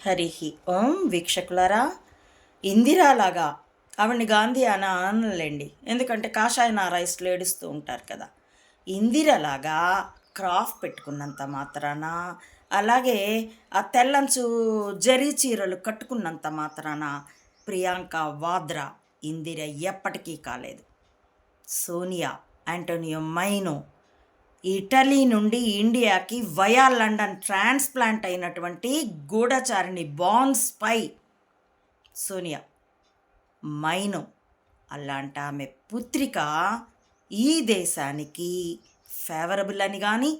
హరి ఓం వీక్షకులారా, ఇందిరాలాగా ఆవిడ్ని గాంధీ అని అనలేండి, ఎందుకంటే కాషాయ రైస్లు ఏడుస్తూ ఉంటారు కదా. ఇందిరలాగా క్రాఫ్ పెట్టుకున్నంత మాత్రాన, అలాగే ఆ తెల్లంచు జరీ చీరలు కట్టుకున్నంత మాత్రాన ప్రియాంక వాద్రా ఇందిర ఎప్పటికీ కాలేదు. సోనియా యాంటోనియో మైనో ఇటలీ నుండి ఇండియాకి వయా లండన్ ట్రాన్స్ప్లాంట్ అయినటువంటి గూఢచారిణి బాండ్ స్పై సోనియా మైనో. అలాంటి ఆమె పుత్రిక ఈ దేశానికి ఫేవరబుల్ అని కానీ,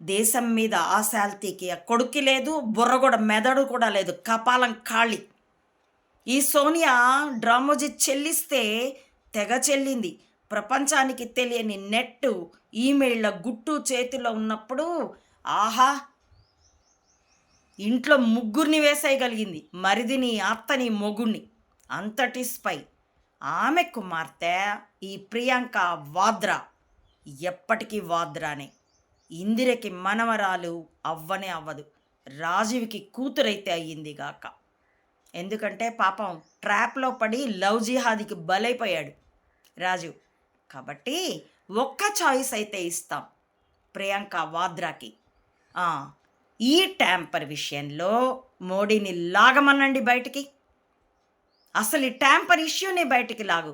దేశం మీద ఆశాల్తీకి కొడుకు లేదు, బుర్ర కూడా మెదడు కూడా లేదు, కపాలం ఖాళీ. ఈ సోనియా డ్రామోజీ చెల్లిస్తే తెగ చెల్లింది. ప్రపంచానికి తెలియని నెట్టు ఈమెయిళ్ళ గుట్టు చేతిలో ఉన్నప్పుడు ఆహా, ఇంట్లో ముగ్గురిని వేసేయగలిగింది, మరిదిని, అత్తని, మొగుణ్ణి. అంతటి స్పై ఆమె కుమార్తె ఈ ప్రియాంక వాద్రా ఎప్పటికీ వాద్రానే. ఇందిరకి మనవరాలు అవ్వనే అవ్వదు, రాజీవ్కి కూతురైతే అయ్యింది గాక. ఎందుకంటే పాపం ట్రాప్లో పడి లవ్ జిహాదీకి బలైపోయాడు రాజీవ్. కాబట్టి ఒక్క చాయిస్ అయితే ఇస్తాం ప్రియాంక వాద్రాకి. ఈ ట్యాంపర్ విషయంలో మోడీని లాగమనండి బయటికి. అసలు ఈ ట్యాంపర్ ఇష్యూని బయటికి లాగు.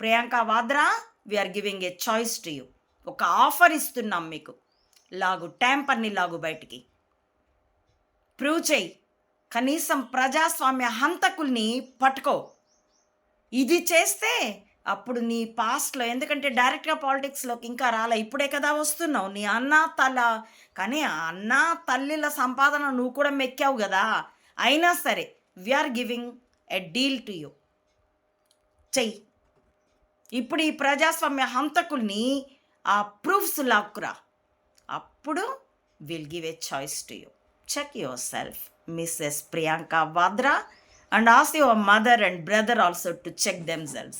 Priyanka Vadra, we are giving a choice to you. ఒక ఆఫర్ ఇస్తున్నాం మీకు, లాగు, ట్యాంపర్ని లాగు బయటికి. ప్రూవ్ చేయి, కనీసం ప్రజాస్వామ్య హంతకుల్ని పట్టుకో. ఇది చేస్తే అప్పుడు నీ పాస్ట్లో, ఎందుకంటే డైరెక్ట్గా పాలిటిక్స్లోకి ఇంకా రాలే, ఇప్పుడే కదా వస్తున్నావు. నీ అన్న కానీ అన్న తల్లిల సంపాదన నువ్వు కూడా మెక్కావు కదా. అయినా సరే we are giving a deal to you. చెయ్యి ఇప్పుడు ఈ ప్రజాస్వామ్య హంతకుల్ని ఆ ప్రూఫ్స్ లాక్కురా. అప్పుడు will give a choice to you. Check yourself, Mrs. Priyanka Vadra, and ask your mother and brother also to check themselves.